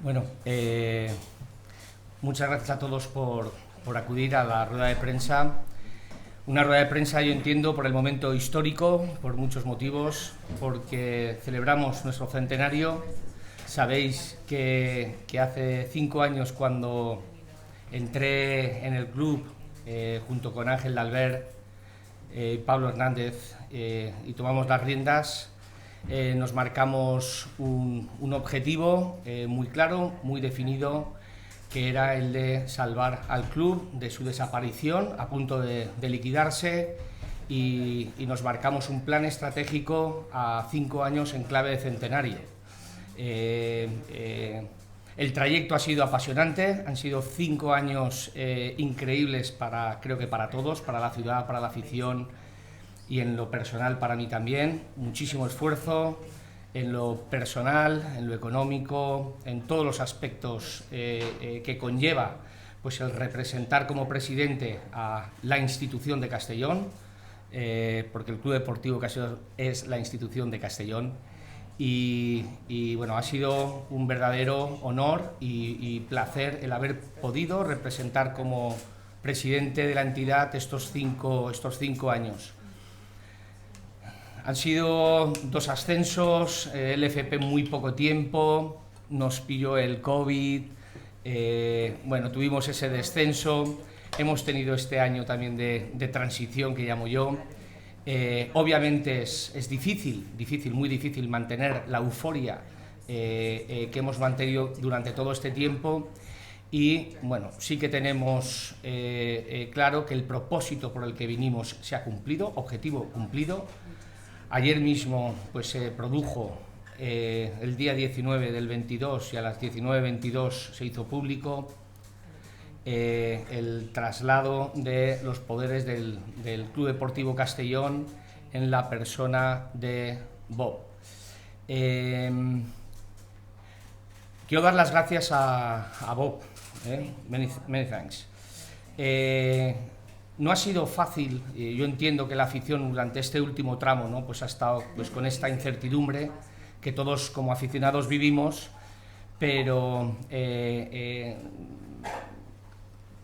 Bueno, muchas gracias a todos por acudir a la rueda de prensa. Una rueda de prensa, yo entiendo, por el momento histórico, por muchos motivos, porque celebramos nuestro centenario. Sabéis que hace 5 años, cuando entré en el club junto con Ángel Dalbert, Pablo Hernández, y tomamos las riendas, nos marcamos un objetivo muy claro, muy definido, que era el de salvar al club de su desaparición a punto de liquidarse, y nos marcamos un plan estratégico a 5 años en clave de centenario. El trayecto ha sido apasionante, han sido 5 años increíbles creo que para todos, para la ciudad, para la afición, y en lo personal para mí también. Muchísimo esfuerzo en lo personal, en lo económico, en todos los aspectos que conlleva pues el representar como presidente a la institución de Castellón, porque el Club Deportivo Castellón es la institución de Castellón. Y bueno, ha sido un verdadero honor y placer el haber podido representar como presidente de la entidad estos cinco años. Han sido 2 ascensos, el FP en muy poco tiempo, nos pilló el COVID, bueno, tuvimos ese descenso, hemos tenido este año también de transición, que llamo yo. Obviamente es difícil, muy difícil mantener la euforia que hemos mantenido durante todo este tiempo, y bueno, sí que tenemos claro que el propósito por el que vinimos se ha cumplido, objetivo cumplido. Ayer mismo pues se produjo el día 19 del 22, y a las 19:22 se hizo público el traslado de los poderes del Club Deportivo Castellón en la persona de Bob. Quiero dar las gracias a Bob, many thanks. No ha sido fácil, yo entiendo que la afición durante este último tramo, ¿no?, pues ha estado pues con esta incertidumbre que todos como aficionados vivimos, pero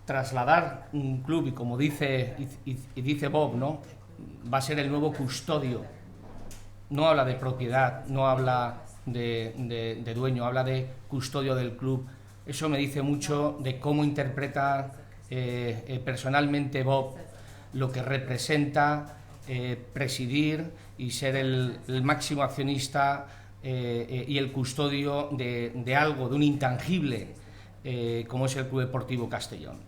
trasladar un club, y como dice Bob, ¿no?, va a ser el nuevo custodio. No habla de propiedad, no habla de dueño, habla de custodio del club. Eso me dice mucho de cómo interpreta personalmente Bob lo que representa presidir y ser el máximo accionista y el custodio de algo, de un intangible como es el Club Deportivo Castellón.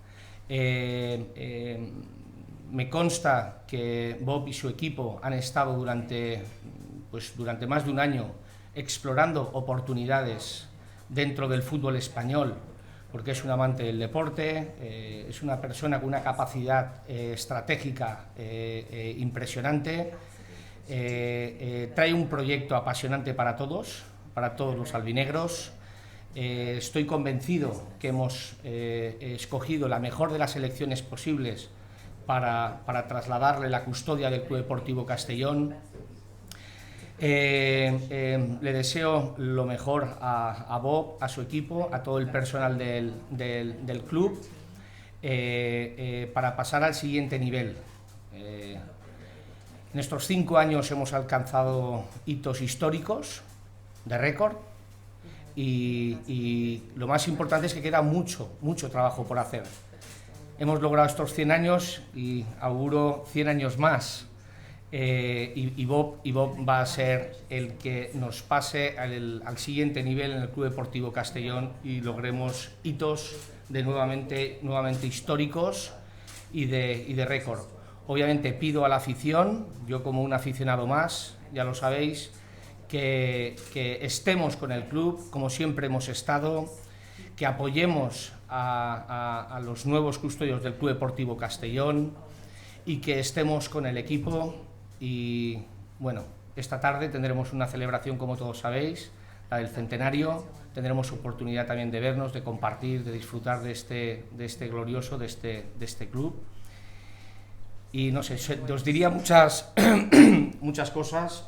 Me consta que Bob y su equipo han estado durante más de un año explorando oportunidades dentro del fútbol español, porque es un amante del deporte, es una persona con una capacidad estratégica impresionante, trae un proyecto apasionante para todos los albinegros. Estoy convencido que hemos escogido la mejor de las elecciones posibles para trasladarle la custodia del Club Deportivo Castellón. Le deseo lo mejor a Bob, a su equipo, a todo el personal del club, para pasar al siguiente nivel. En estos 5 años hemos alcanzado hitos históricos de récord, y lo más importante es que queda mucho trabajo por hacer. Hemos logrado estos 100 años y auguro 100 años más. Y Bob va a ser el que nos pase al siguiente nivel en el Club Deportivo Castellón, y logremos hitos nuevamente históricos y de récord. Obviamente pido a la afición, yo como un aficionado más, ya lo sabéis, que estemos con el club como siempre hemos estado, que apoyemos a los nuevos custodios del Club Deportivo Castellón, y que estemos con el equipo. Y bueno, esta tarde tendremos una celebración, como todos sabéis, la del centenario. Tendremos oportunidad también de vernos, de compartir, de disfrutar de este glorioso, de este club. Y no sé, os diría muchas cosas,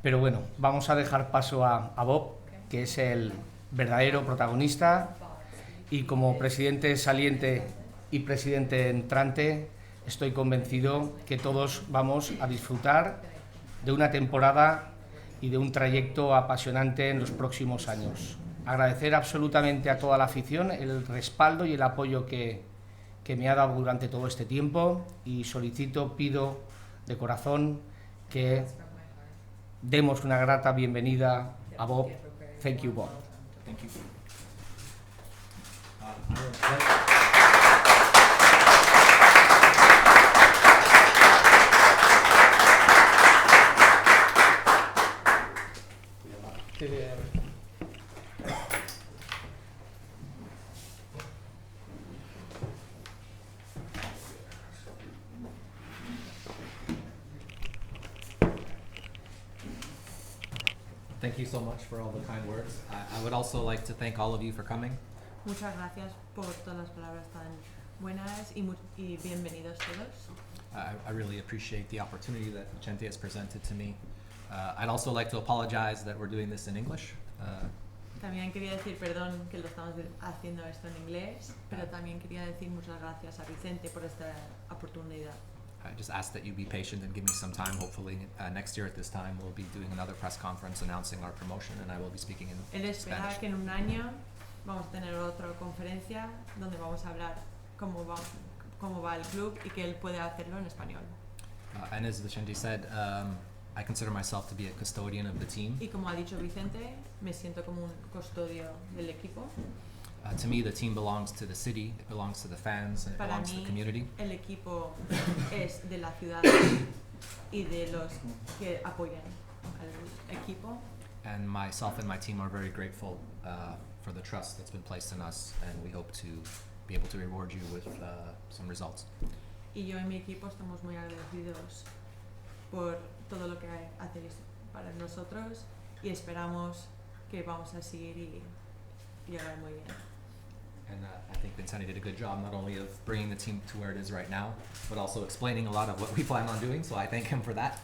pero bueno, vamos a dejar paso a Bob, que es el verdadero protagonista, y como presidente saliente y presidente entrante estoy convencido que todos vamos a disfrutar de una temporada y de un trayecto apasionante en los próximos años. Agradecer absolutamente a toda la afición el respaldo y el apoyo que me ha dado durante todo este tiempo, y pido de corazón que demos una grata bienvenida a Bob. Thank you, Bob. Thank you. Thank you so much for all the kind words. I would also like to thank all of you for coming. Muchas gracias por todas las palabras tan buenas y bienvenidos todos. I really appreciate the opportunity that Vicente has presented to me. I'd also like to apologize that we're doing this in English. También quería decir perdón que lo estamos haciendo esto en inglés, pero también quería decir muchas gracias a Vicente por esta oportunidad. I just ask that you be patient and give me some time. Hopefully next year at this time we'll be doing another press conference announcing our promotion, and I will be speaking in Él espera Spanish. que en un año vamos a tener otra conferencia donde vamos a hablar cómo va el club y que él puede hacerlo en español. And as Vicente said, I consider myself to be a custodian of the team. Y como ha dicho Vicente, me siento como un custodio del equipo. To me, the team belongs to the city, it belongs to the fans, and it Para belongs to the mí, community. el equipo es de la ciudad y de los que apoyan al equipo. And myself and my team are very grateful for the trust that's been placed in us, and we hope to be able to reward you with some results. Y yo y mi equipo estamos muy agradecidos por todo lo que hacéis para nosotros, y esperamos que vamos a seguir y llegar muy bien. And I think Vicente did a good job not only of bringing the team to where it is right now, but also explaining a lot of what we plan on doing, so I thank him for that.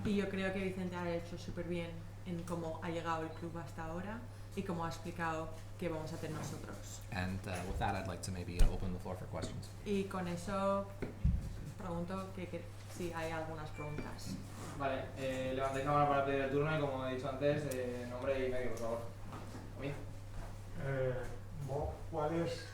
Y yo creo que Vicente ha hecho súper bien en cómo ha llegado el club hasta ahora y cómo ha explicado qué vamos a hacer nosotros. And with that, I'd like to maybe open the floor for questions. Y con eso pregunto si hay algunas preguntas. Vale, levantéis cámara para pedir el turno y, como he dicho antes, nombre y medio, por favor. ¿A mí? Bob, ¿cuál es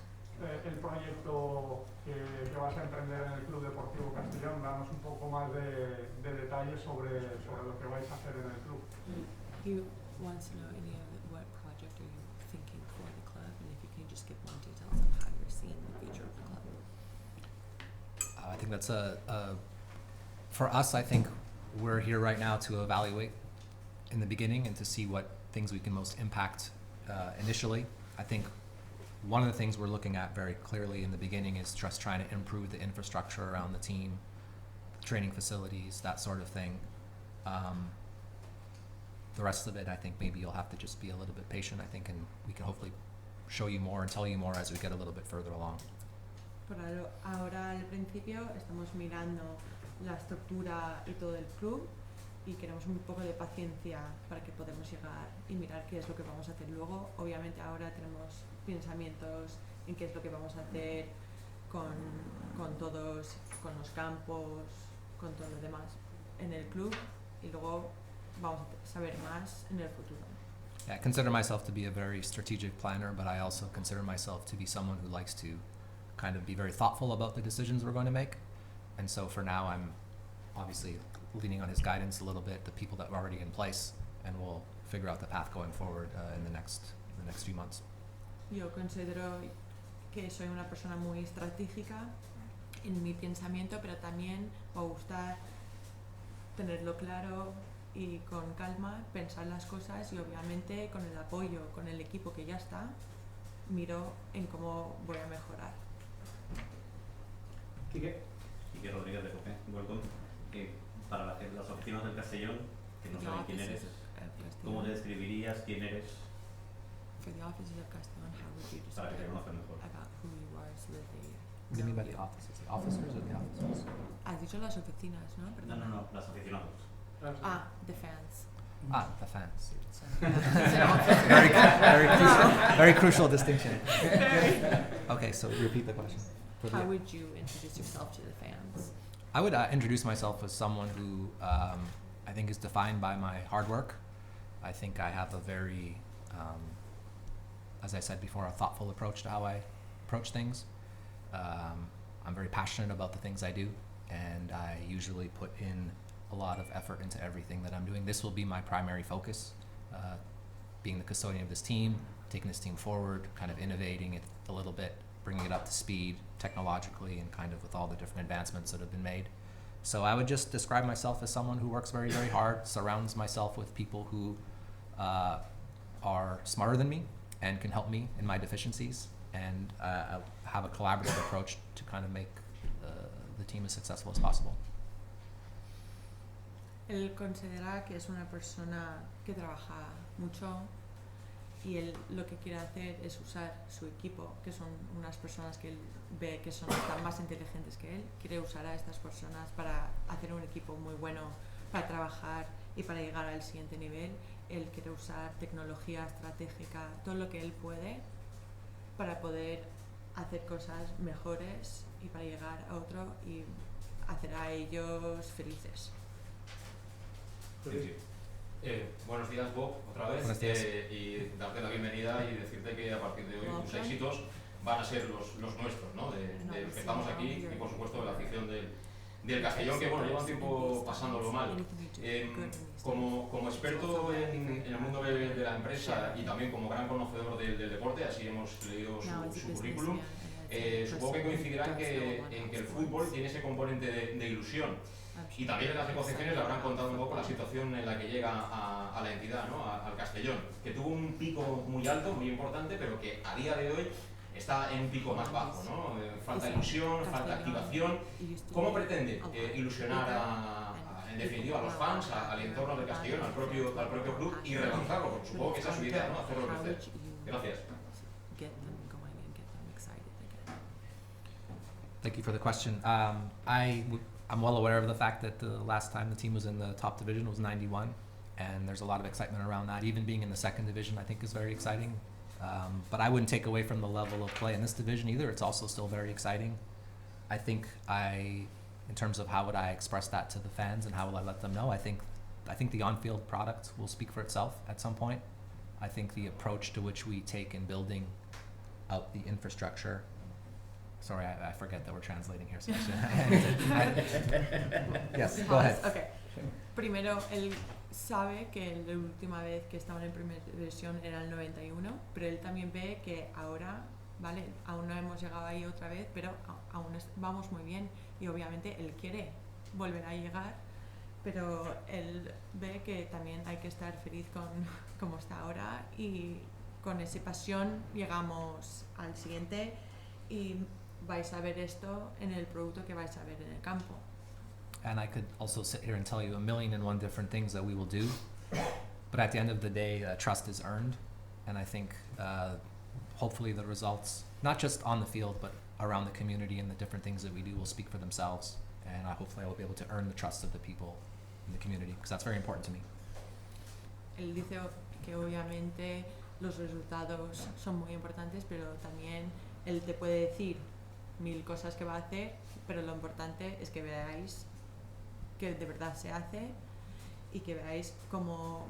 el proyecto que vas a emprender en el Club Deportivo Castellón? Danos un poco más de detalles sobre lo que vais a hacer en el club. He wants to know what project are you thinking for the club, and if you can just give more details on how you're seeing the future of the club. I think that's for us, I think we're here right now to evaluate in the beginning and to see what things we can most impact initially. I think one of the things we're looking at very clearly in the beginning is just trying to improve the infrastructure around the team, training facilities, that sort of thing. The rest of it, I think maybe you'll have to just be a little bit patient, I think, and we can hopefully show you more and tell you more as we get a little bit further along. Por ahora, al principio, estamos mirando la estructura y todo el club, y queremos un poco de paciencia para que podamos llegar y mirar qué es lo que vamos a hacer luego. Obviamente ahora tenemos pensamientos en qué es lo que vamos a hacer con todos, con los campos, con todo lo demás en el club, y luego vamos a saber más en el futuro. Yeah, I consider myself to be a very strategic planner, but I also consider myself to be someone who likes to kind of be very thoughtful about the decisions we're going to make. And so for now, I'm obviously leaning on his guidance a little bit, the people that are already in place, and we'll figure out the path going forward in the next few months. Yo considero que soy una persona muy estratégica en mi pensamiento, pero también me gusta tenerlo claro y con calma pensar las cosas, y obviamente con el apoyo, con el equipo que ya está, miro en cómo voy a mejorar. Quique. Quique Rodríguez de Copé, welcome. Para las oficinas del Castellón, que no saben quién eres, ¿cómo te describirías? ¿Quién eres? For the offices of Castellón, how would you Para que te describe conozcan mejor. about who you are as the What do you mean by the offices? The officers or the officers? Has dicho las oficinas, ¿no? Perdona. No, los aficionados. Ah, the fans. Ah, the fans. So, Very Very crucial distinction. Okay, so repeat the question. How would you introduce yourself to the fans? I would introduce myself as someone who I think is defined by my hard work. I think I have a very, as I said before, a thoughtful approach to how I approach things. I'm very passionate about the things I do, and I usually put in a lot of effort into everything that I'm doing. This will be my primary focus, being the custodian of this team, taking this team forward, kind of innovating it a little bit, bringing it up to speed technologically and kind of with all the different advancements that have been made. So I would just describe myself as someone who works very, very hard, surrounds myself with people who are smarter than me and can help me in my deficiencies, and have a collaborative approach to kind of make the team as successful as possible. Él considera que es una persona que trabaja mucho y él lo que quiere hacer es usar su equipo, que son unas personas que él ve que están más inteligentes que él. Quiere usar a estas personas para hacer un equipo muy bueno, para trabajar y para llegar al siguiente nivel. Él quiere usar tecnología estratégica, todo lo que él puede para poder hacer cosas mejores y para llegar a otro y hacer a ellos felices. Buenos días, Bob, otra vez. Buenos días. Y darte la bienvenida y decirte que a partir de hoy tus éxitos van a ser los nuestros, ¿no? De los que estamos aquí y por supuesto de la afición del Castellón, que bueno, lleva un tiempo pasándolo mal. Como experto en el mundo de la empresa y también como gran conocedor del deporte, así hemos leído su currículum, supongo que coincidirán en que el fútbol tiene ese componente de ilusión. Y también en las negociaciones le habrán contado un poco la situación en la que llega a la entidad, ¿no? Al Castellón, que tuvo un pico muy alto, muy importante, pero que a día de hoy está en un pico más bajo, ¿no? Falta ilusión, falta activación. ¿Cómo pretende ilusionar en definitiva a los fans, al entorno del Castellón, al propio club y relanzarlo? Porque supongo que esa es su idea, ¿no? Hacerlo crecer. Gracias. Thank you for the question. I'm well aware of the fact that the last time the team was in the top division was 91, and there's a lot of excitement around that. Even being in the second division, I think, is very exciting. But I wouldn't take away from the level of play in this division either. It's also still very exciting. I think in terms of how would I express that to the fans and how will I let them know, I think the on-field product will speak for itself at some point. I think the approach to which we take in building out the infrastructure. Sorry, I forget that we're translating here. So yes, go ahead. Okay. Primero, él sabe que la última vez que estaban en primera división era el 91, pero él también ve que ahora, vale, aún no hemos llegado ahí otra vez, pero aún vamos muy bien y obviamente él quiere volver a llegar, pero él ve que también hay que estar feliz con como está ahora y con esa pasión llegamos al siguiente y vais a ver esto en el producto que vais a ver en el campo. And I could also sit here and tell you 1,000,001 different things that we will do, but at the end of the day, trust is earned, and I think hopefully the results, not just on the field, but around the community and the different things that we do will speak for themselves, and hopefully I will be able to earn the trust of the people in the community, because that's very important to me. Él dice que obviamente los resultados son muy importantes, pero también él te puede decir 1000 cosas que va a hacer, pero lo importante es que veáis que de verdad se hace y que veáis cómo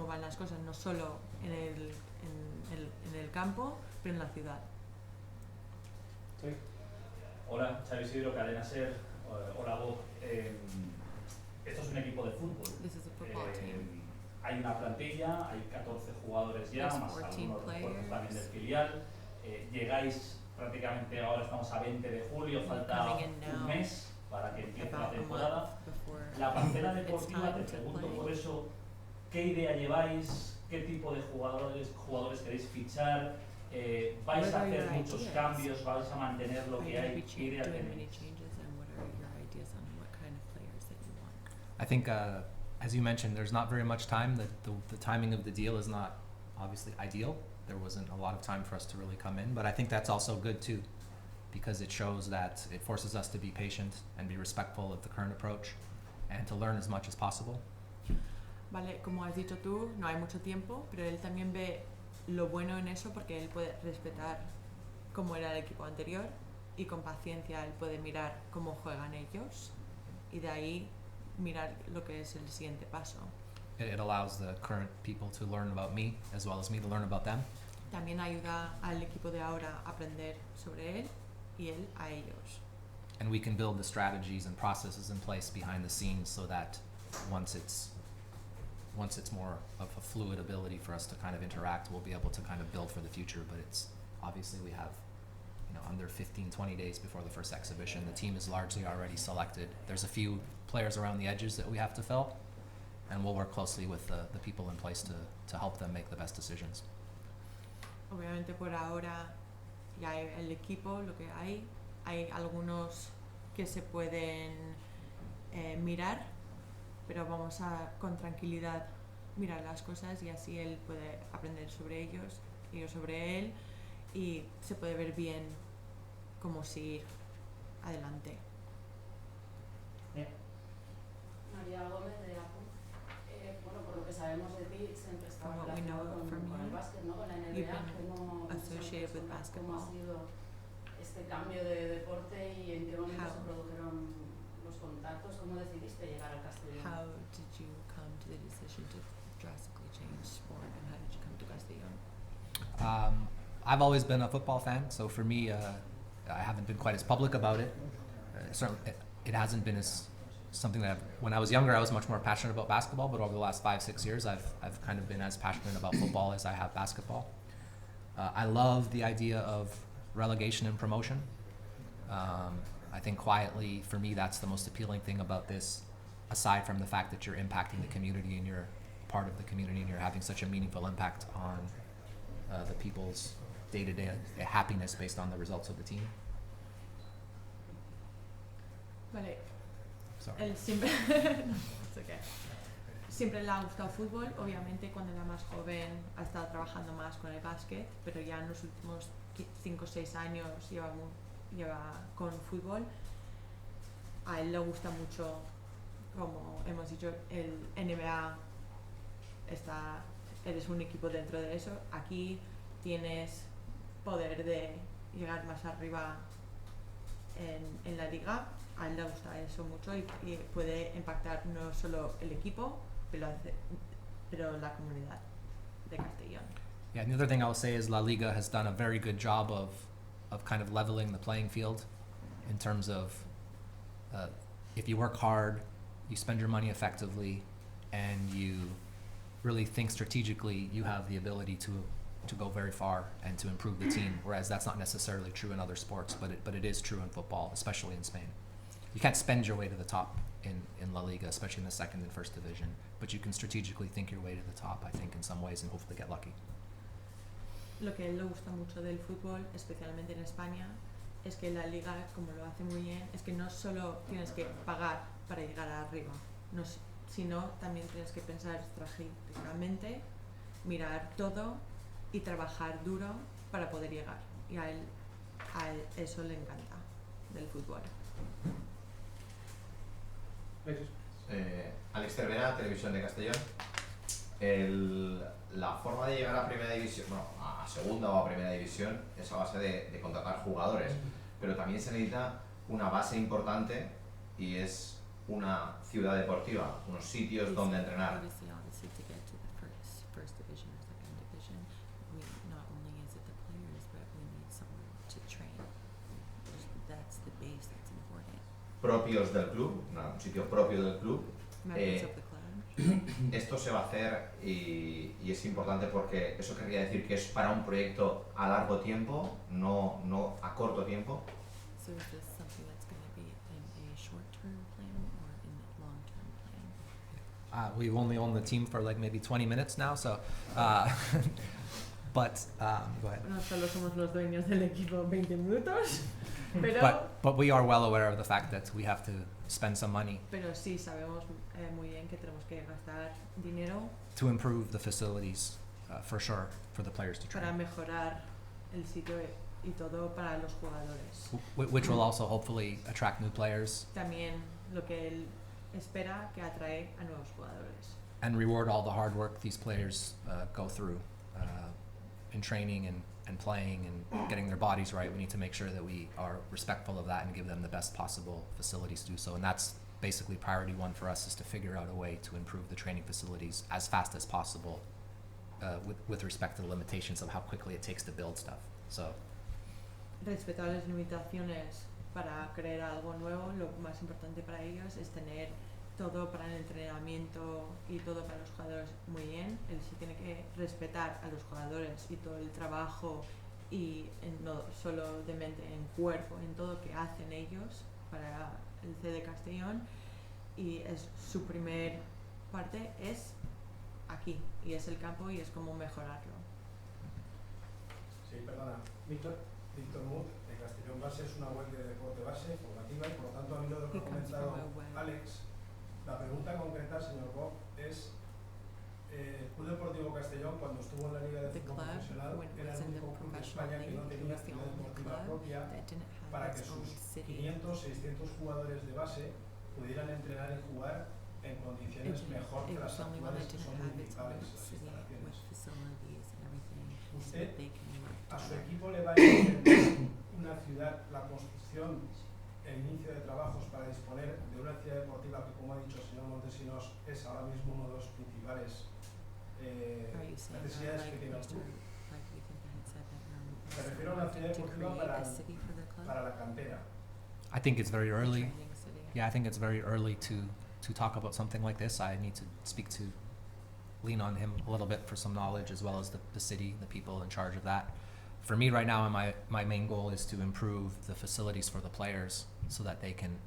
van las cosas, no solo en el campo, pero en la ciudad. Sí. Hola, Xavi Isidro, Cadena Ser. Hola, Bob. Esto es un equipo de fútbol. This is a football team. Hay una plantilla, hay 14 jugadores ya, más algunos refuerzos también del filial. Llegáis prácticamente, ahora estamos a 20 de julio, falta un mes para que empiece la temporada. La parcela deportiva, te pregunto por eso, ¿qué idea lleváis? ¿Qué tipo de jugadores queréis fichar? ¿Vais a hacer muchos cambios? ¿Vais a mantener lo que hay? ¿Qué idea tenéis? I think, as you mentioned, there's not very much time. The timing of the deal is not obviously ideal. There wasn't a lot of time for us to really come in, but I think that's also good too, because it shows that it forces us to be patient and be respectful of the current approach and to learn as much as possible. Vale, como has dicho tú, no hay mucho tiempo, pero él también ve lo bueno en eso porque él puede respetar cómo era el equipo anterior y con paciencia él puede mirar cómo juegan ellos y de ahí mirar lo que es el siguiente paso. It allows the current people to learn about me as well as me to learn about them. También ayuda al equipo de ahora a aprender sobre él y él a ellos. And we can build the strategies and processes in place behind the scenes so that once it's more of a fluid ability for us to kind of interact, we'll be able to kind of build for the future. But it's obviously we have, under 15-20 days before the first exhibition. The team is largely already selected. There's a few players around the edges that we have to fill, and we'll work closely with the people in place to help them make the best decisions. Obviamente por ahora ya el equipo, lo que hay algunos que se pueden mirar, pero vamos a con tranquilidad mirar las cosas y así él puede aprender sobre ellos sobre él y se puede ver bien cómo seguir adelante. María Gómez de APU. Bueno, por lo que sabemos de ti, siempre estaba relacionado con el básquet, ¿no? Con la NBA. ¿Cómo ha sido este cambio de deporte y en qué momento se produjeron los contactos? ¿Cómo decidiste llegar al Castellón? How did you come to the decision to drastically change sport and how did you come to Castellón? I've always been a football fan, so for me, I haven't been quite as public about it. Certainly, it hasn't been as something that when I was younger, I was much more passionate about basketball, but over the last 5-6 years, I've kind of been as passionate about football as I have basketball. I love the idea of relegation and promotion. I think quietly, for me, that's the most appealing thing about this, aside from the fact that you're impacting the community and you're part of the community and you're having such a meaningful impact on the people's day-to-day happiness based on the results of the team. Vale. Sorry. Él siempre, siempre le ha gustado fútbol, obviamente cuando era más joven ha estado trabajando más con el básquet, pero ya en los últimos 5 o 6 años lleva con fútbol. A él le gusta mucho, como hemos dicho, el NBA eres un equipo dentro de eso. Aquí tienes poder de llegar más arriba en la liga. A él le gusta eso mucho y puede impactar no solo el equipo, pero la comunidad de Castellón. Yeah, and the other thing I will say is La Liga has done a very good job of kind of leveling the playing field in terms of if you work hard, you spend your money effectively, and you really think strategically, you have the ability to go very far and to improve the team, whereas that's not necessarily true in other sports, but it is true in football, especially in Spain. You can't spend your way to the top in La Liga, especially in the second and first division, but you can strategically think your way to the top, I think, in some ways, and hopefully get lucky. Lo que a él le gusta mucho del fútbol, especialmente en España, es que la liga, como lo hace muy bien, es que no solo tienes que pagar para llegar arriba, sino también tienes que pensar estratégicamente, mirar todo y trabajar duro para poder llegar. Y a él eso le encanta del fútbol. Alex Cervera, Televisión de Castellón. La forma de llegar a Primera División, bueno, a Segunda o a Primera División, es a base de contratar jugadores, pero también se necesita una base importante y es una ciudad deportiva, unos sitios donde entrenar. Propios del club, un sitio propio del club. Esto se va a hacer y es importante porque eso querría decir que es para un proyecto a largo tiempo, no a corto tiempo. So is this something that's going to be in a short-term plan or in a long-term plan? We've only owned the team for like maybe 20 minutes now, so but go ahead. No solo somos los dueños del equipo 20 minutos, pero But we are well aware of the fact that we have to spend some money pero sí sabemos muy bien que tenemos que gastar dinero to improve the facilities for sure for the players to train. para mejorar el sitio y todo para los jugadores. Which will also hopefully attract new players También lo que él espera que atrae a nuevos jugadores. and reward all the hard work these players go through in training and playing and getting their bodies right, we need to make sure that we are respectful of that and give them the best possible facilities to do so. And that's basically priority one for us, is to figure out a way to improve the training facilities as fast as possible with respect to the limitations of how quickly it takes to build stuff. So, respetar las limitaciones para crear algo nuevo, lo más importante para ellos es tener todo para el entrenamiento y todo para los jugadores muy bien. Él sí tiene que respetar a los jugadores y todo el trabajo, y no solo de mente, en cuerpo, en todo que hacen ellos para el C de Castellón, y es su primer parte es aquí, y es el campo, y es como mejorarlo. Sí, perdona, Víctor Muth, de Castellón Base, es una web de deporte base formativa, y por lo tanto a mí lo que ha comentado Alex, la pregunta concreta, señor Bob, es el Club Deportivo Castellón, cuando estuvo en la Liga de Fútbol Profesional, era el único club de España que no tenía ciudad deportiva propia para que sus 500, 600 jugadores de base pudieran entrenar y jugar en condiciones mejor que las actuales, que son municipales las instalaciones. ¿Usted a su equipo le va a entender una ciudad, la construcción, el inicio de trabajos para disponer de una ciudad deportiva que, como ha dicho el señor Montesinos, es ahora mismo uno de los principales necesidades que tiene el club? Me refiero a una ciudad deportiva para la cantera. I think it's very early. Yeah, I think it's very early to talk about something like this. I need to lean on him a little bit for some knowledge, as well as the city, the people in charge of that. For me right now, my main goal is to improve the facilities for the players so that they can,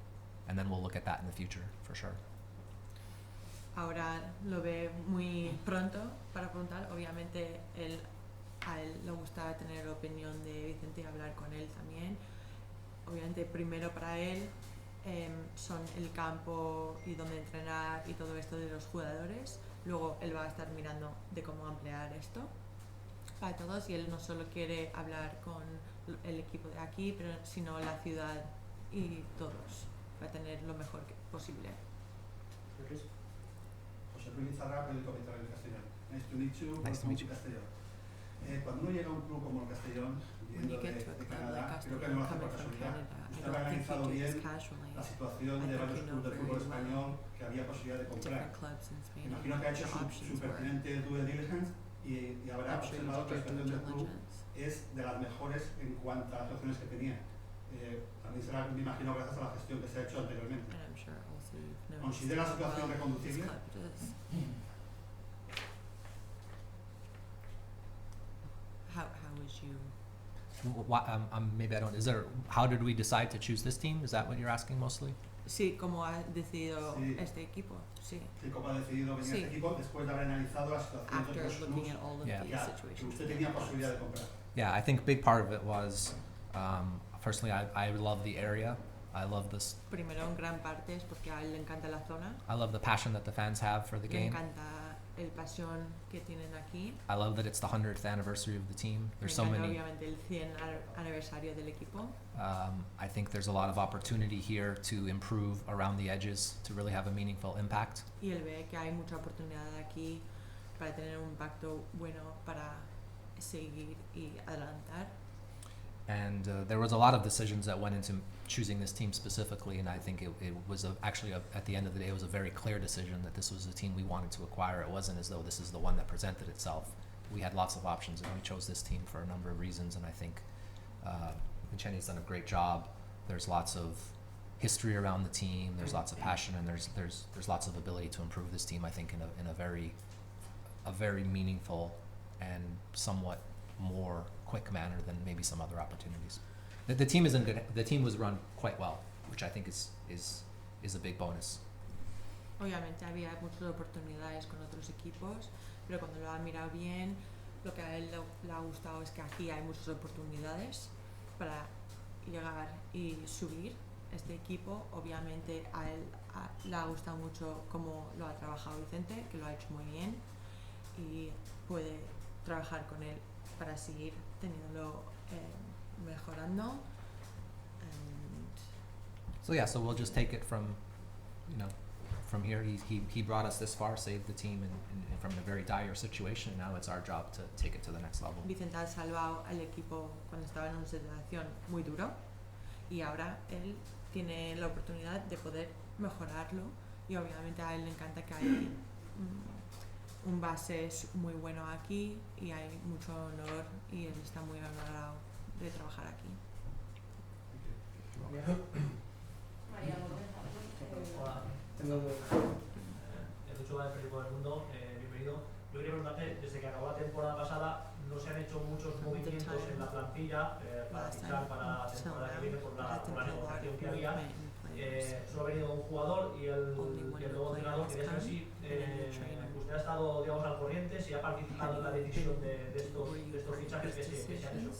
and then we'll look at that in the future for sure. Ahora lo ve muy pronto para preguntar. Obviamente a él le gusta tener la opinión de Vicente y hablar con él también. Obviamente primero para él son el campo y dónde entrenar y todo esto de los jugadores. Luego él va a estar mirando de cómo ampliar esto para todos, y él no solo quiere hablar con el equipo de aquí, pero sino la ciudad y todos, para tener lo mejor posible. José Luis Zarra, del comentario del Castellón. Nice to meet you. Nice to meet you. Castellón. Cuando uno llega a un club como el Castellón, viendo de Canadá, creo que no lo hace por casualidad. Usted ha analizado bien la situación de varios clubes del fútbol español que había posibilidad de comprar. Imagino que ha hecho su pertinente due diligence y habrá observado que la situación del club es de las mejores en cuanto a las opciones que tenía. También será, me imagino, gracias a la gestión que se ha hecho anteriormente. ¿Considera la situación reconducible? How would you? Maybe I don't. How did we decide to choose this team? Is that what you're asking mostly? Sí, ¿cómo ha decidido este equipo? Sí. Sí, ¿cómo ha decidido venir este equipo después de haber analizado la situación de otros clubes que usted tenía posibilidad de comprar? Yeah, I think a big part of it was, personally, I love the area. I love this. Primero, en gran parte es porque a él le encanta la zona. I love the passion that the fans have for the game. Le encanta el pasión que tienen aquí. I love that it's the 100th anniversary of the team. There's so many. Obviamente el 100 aniversario del equipo. I think there's a lot of opportunity here to improve around the edges, to really have a meaningful impact. Y él ve que hay mucha oportunidad aquí para tener un impacto bueno, para seguir y adelantar. And there was a lot of decisions that went into choosing this team specifically, and I think it was actually at the end of the day, it was a very clear decision that this was the team we wanted to acquire. It wasn't as though this is the one that presented itself. We had lots of options, and we chose this team for a number of reasons, and I think Vicente's done a great job. There's lots of history around the team, there's lots of passion, and there's lots of ability to improve this team, I think, in a very meaningful and somewhat more quick manner than maybe some other opportunities. The team isn't good. The team was run quite well, which I think is a big bonus. Obviamente había muchas oportunidades con otros equipos, pero cuando lo ha mirado bien, lo que a él le ha gustado es que aquí hay muchas oportunidades para llegar y subir este equipo. Obviamente a él le ha gustado mucho cómo lo ha trabajado Vicente, que lo ha hecho muy bien, y puede trabajar con él para seguir teniéndolo mejorando. So we'll just take it from from here. He brought us this far, saved the team from a very dire situation, and now it's our job to take it to the next level. Vicente ha salvado al equipo cuando estaba en una situación muy duro y ahora él tiene la oportunidad de poder mejorarlo y obviamente a él le encanta que hay un base muy bueno aquí y hay mucho honor y él está muy honorado de trabajar aquí. María Gómez. Hola, tengo el 8 del periódico del mundo, bienvenido. Yo quería preguntarte, desde que acabó la temporada pasada, no se han hecho muchos movimientos en la plantilla para fichar para la temporada que viene por la negociación que había. Solo ha venido un jugador y el nuevo entrenador. Quería saber si usted ha estado, digamos, al corriente, si ha participado en la decisión de estos fichajes que se han hecho.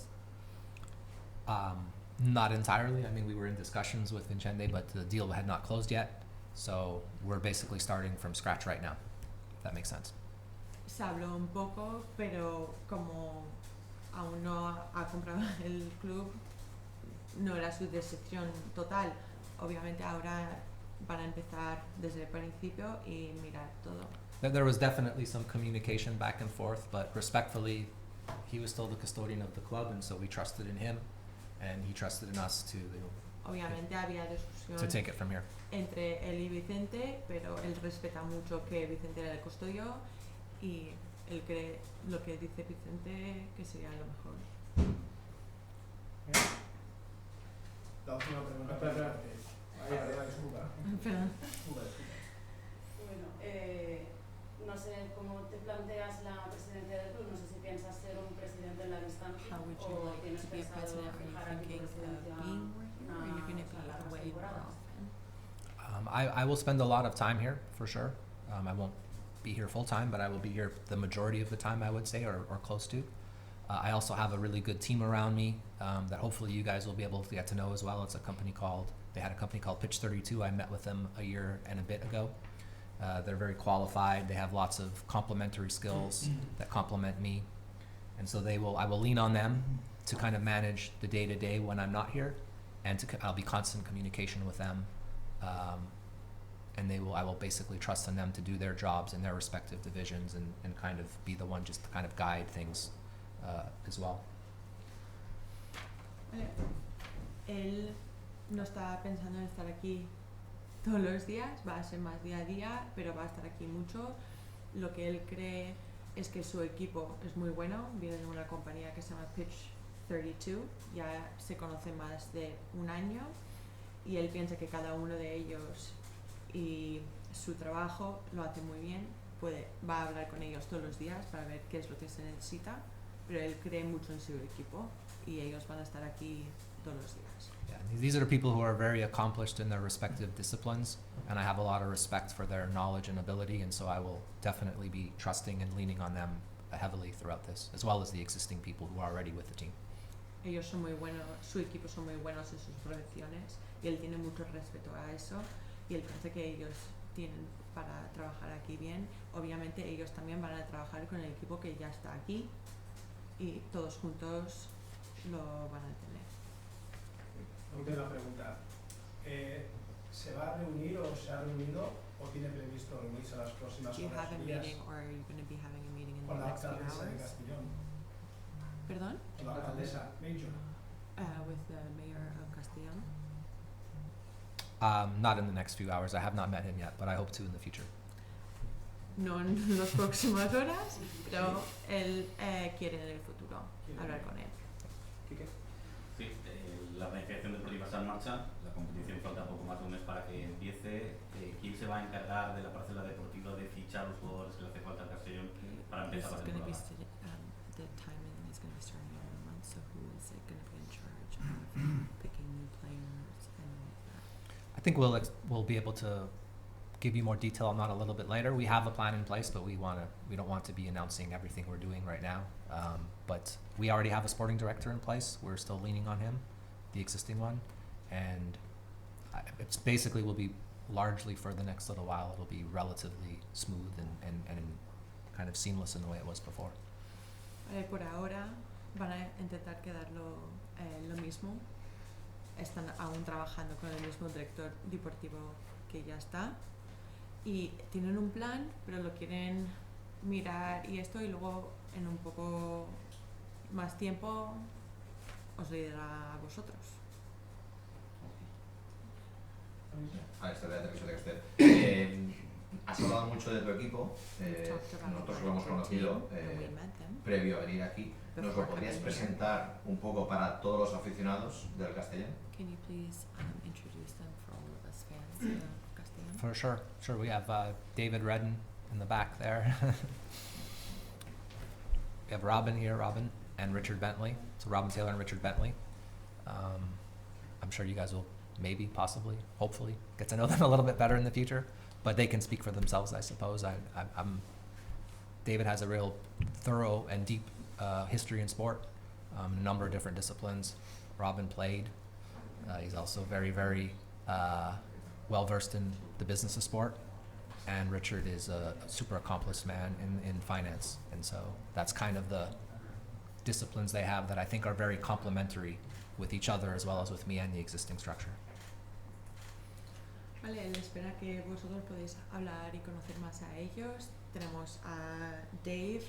Not entirely. I mean, we were in discussions with Vicente, but the deal had not closed yet. So we're basically starting from scratch right now, if that makes sense. Se habló un poco, pero como aún no ha comprado el club, no era su decisión total. Obviamente ahora van a empezar desde el principio y mirar todo. There was definitely some communication back and forth, but respectfully, he was still the custodian of the club, and so we trusted in him, and he trusted in us to, Obviamente había discusión to take it from here. entre él y Vicente, pero él respeta mucho que Vicente era el custodio y él cree lo que dice Vicente que sería lo mejor. La última pregunta. Disculpa. Perdón. Bueno, no sé cómo te planteas la presidencia del club, no sé si piensas ser un presidente en la distancia o tienes pensado fijar aquí tu presidencia a largas temporadas. I will spend a lot of time here, for sure. I won't be here full time, but I will be here the majority of the time, I would say, or close to. I also have a really good team around me that hopefully you guys will be able to get to know as well. They had a company called Pitch 32. I met with them a year and a bit ago. They're very qualified. They have lots of complementary skills that complement me. And so I will lean on them to kind of manage the day-to-day when I'm not here, and I'll be constant communication with them. And I will basically trust in them to do their jobs in their respective divisions and kind of be the one just to kind of guide things as well. Él no está pensando en estar aquí todos los días, va a ser más día a día, pero va a estar aquí mucho. Lo que él cree es que su equipo es muy bueno, viene de una compañía que se llama Pitch 32, ya se conoce más de un año y él piensa que cada uno de ellos y su trabajo lo hace muy bien, va a hablar con ellos todos los días para ver qué es lo que se necesita, pero él cree mucho en su equipo y ellos van a estar aquí todos los días. Yeah, these are people who are very accomplished in their respective disciplines, and I have a lot of respect for their knowledge and ability, and so I will definitely be trusting and leaning on them heavily throughout this, as well as the existing people who are already with the team. Ellos son muy buenos, su equipo son muy buenos en sus profesiones y él tiene mucho respeto a eso y él piensa que ellos tienen para trabajar aquí bien. Obviamente ellos también van a trabajar con el equipo que ya está aquí y todos juntos lo van a tener. Última pregunta. ¿Se va a reunir o se ha reunido o tiene previsto reunirse las próximas Do you horas have a y días meeting or are you going to be having a meeting in con the la next few alcaldesa de hours? Castellón? Perdón? Con la alcaldesa Major. With the mayor of Castellón. Not in the next few hours. I have not met him yet, but I hope to in the future. No en las próximas horas, pero él quiere en el futuro hablar con él. Sí, la planificación deportiva está en marcha, la competición falta poco más de un mes para que empiece. ¿Quién se va a encargar de la parcela deportiva de fichar los jugadores que le hace falta al Castellón para empezar la temporada? The timing is going to be starting in a month, so who is it going to be in charge of picking new players and all of that? I think we'll be able to give you more detail on that a little bit later. We have a plan in place, but we don't want to be announcing everything we're doing right now. But we already have a sporting director in place. We're still leaning on him, the existing one, and it's basically will be largely for the next little while. It'll be relatively smooth and kind of seamless in the way it was before. Por ahora van a intentar quedarlo lo mismo. Están aún trabajando con el mismo director deportivo que ya está y tienen un plan, pero lo quieren mirar y esto, y luego en un poco más tiempo os lo dirá a vosotros. Has hablado mucho de tu equipo, nosotros lo hemos conocido previo a venir aquí. ¿Nos lo podrías presentar un poco para todos los aficionados del Castellón? Can you please introduce them for all of us fans of Castellón? For sure. Sure, we have David Redden in the back there. We have Robin here, and Richard Bentley. So Robin Taylor and Richard Bentley. I'm sure you guys will maybe, possibly, hopefully, get to know them a little bit better in the future. But they can speak for themselves, I suppose. David has a real thorough and deep history in sport, a number of different disciplines. Robin played. He's also very, very well versed in the business of sport. And Richard is a super accomplished man in finance. And so that's kind of the disciplines they have that I think are very complementary with each other as well as with me and the existing structure. Vale, él espera que vosotros podéis hablar y conocer más a ellos. Tenemos a Dave,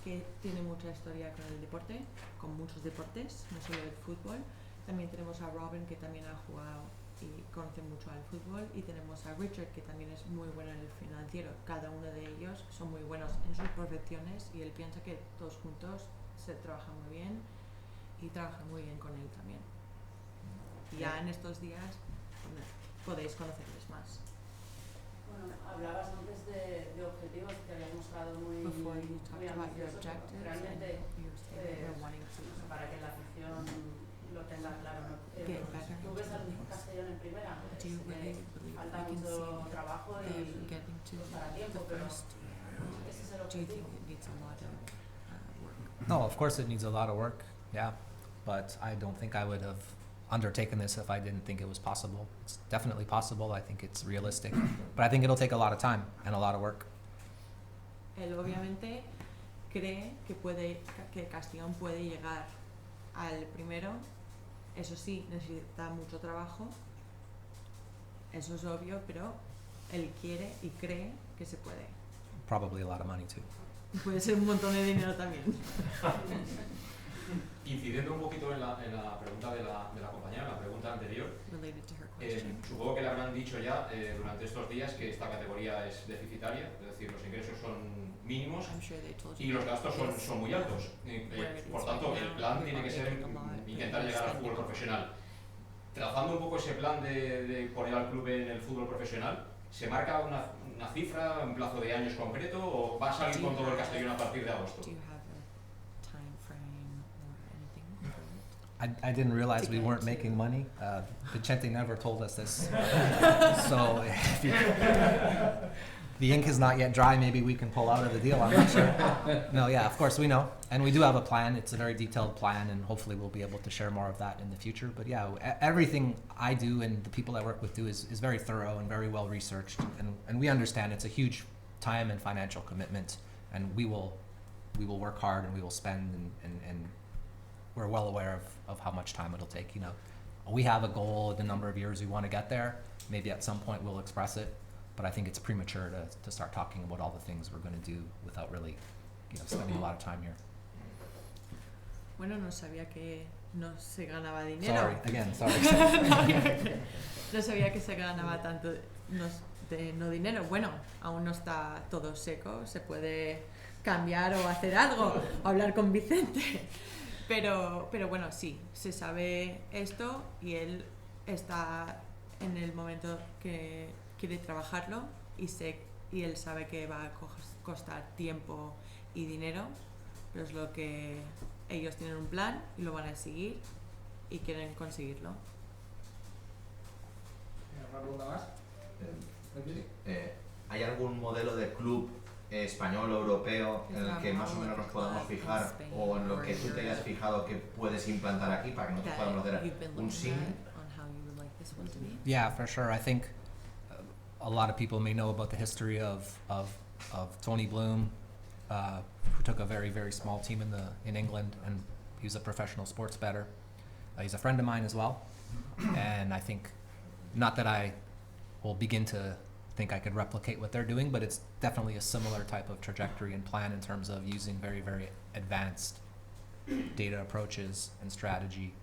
que tiene mucha historia con el deporte, con muchos deportes, no solo el fútbol. También tenemos a Robin, que también ha jugado y conoce mucho al fútbol. Y tenemos a Richard, que también es muy bueno en el financiero. Cada uno de ellos son muy buenos en sus profesiones y él piensa que todos juntos se trabajan muy bien y trabajan muy bien con él también. Y ya en estos días podéis conocerles más. Bueno, hablabas antes de objetivos que habías mostrado muy ambiciosos. Realmente, para que la afición lo tenga claro, ¿tú ves al Castellón en primera? Falta mucho trabajo y para tiempo, pero ese es el objetivo. No, of course it needs a lot of work, yeah. But I don't think I would have undertaken this if I didn't think it was possible. It's definitely possible. I think it's realistic. But I think it'll take a lot of time and a lot of work. Él obviamente cree que Castellón puede llegar al primero. Eso sí, necesita mucho trabajo. Eso es obvio, pero él quiere y cree que se puede. Probably a lot of money too. Puede ser un montón de dinero también. Incidiendo un poquito en la pregunta de la compañera, la pregunta anterior, supongo que le habrán dicho ya durante estos días que esta categoría es deficitaria, es decir, los ingresos son mínimos y los gastos son muy altos. Por tanto, el plan tiene que ser intentar llegar al fútbol profesional. Trazando un poco ese plan de poner al club en el fútbol profesional, ¿se marca una cifra, un plazo de años concreto o va a salir con todo el Castellón a partir de agosto? I didn't realize we weren't making money. Vicente never told us this. So if the ink is not yet dry, maybe we can pull out of the deal, I'm not sure. No, yeah, of course we know. And we do have a plan. It's a very detailed plan, and hopefully we'll be able to share more of that in the future. But yeah, everything I do and the people I work with do is very thorough and very well researched. And we understand it's a huge time and financial commitment, and we will work hard and we will spend and we're well aware of how much time it'll take. You know, we have a goal, the number of years we want to get there. Maybe at some point we'll express it, but I think it's premature to start talking about all the things we're going to do without really, spending a lot of time here. Bueno, no sabía que no se ganaba dinero. Sorry, again, sorry. No sabía que se ganaba tanto no dinero. Bueno, aún no está todo seco, se puede cambiar o hacer algo, o hablar con Vicente. Pero bueno, sí, se sabe esto y él está en el momento que quiere trabajarlo y él sabe que va a costar tiempo y dinero, pero es lo que ellos tienen un plan y lo van a seguir y quieren conseguirlo. ¿Alguna pregunta más? ¿Hay algún modelo de club español o europeo en el que más o menos nos podamos fijar o en lo que tú te hayas fijado que puedes implantar aquí para que nosotros podamos hacer un símil? Yeah, for sure. I think a lot of people may know about the history of Tony Bloom, who took a very, very small team in England, and he was a professional sports bettor. He's a friend of mine as well, and I think, not that I will begin to think I could replicate what they're doing, but it's definitely a similar type of trajectory and plan in terms of using very, very advanced data approaches and strategy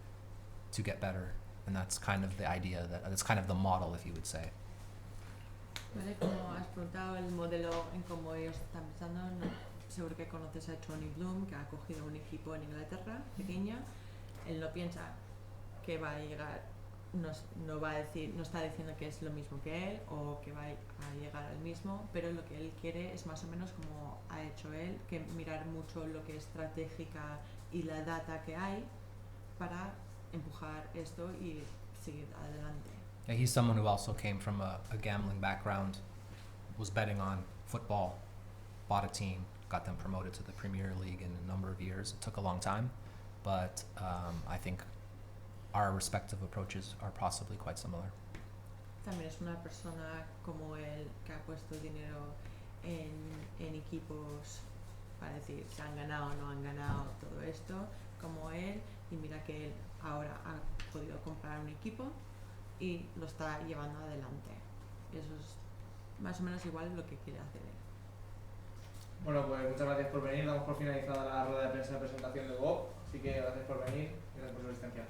to get better. And that's kind of the idea, that's kind of the model, if you would say. Vale, como has preguntado el modelo en cómo ellos están pensando, no, seguro que conoces a Tony Bloom, que ha cogido un equipo en Inglaterra, pequeña. Él no piensa que va a llegar, no va a decir, no está diciendo que es lo mismo que él o que va a llegar al mismo, pero lo que él quiere es más o menos como ha hecho él, que mirar mucho lo que es estratégica y la data que hay para empujar esto y seguir adelante. Yeah, he's someone who also came from a gambling background, was betting on football, bought a team, got them promoted to the Premier League in a number of years. It took a long time, but I think our respective approaches are possibly quite similar. También es una persona como él que ha puesto dinero en equipos para decir si han ganado o no han ganado todo esto, como él, y mira que él ahora ha podido comprar un equipo y lo está llevando adelante. Eso es más o menos igual lo que quiere hacer él. Bueno, pues muchas gracias por venir. Damos por finalizada la rueda de prensa de presentación de Bob. Así que gracias por venir y gracias por su asistencia.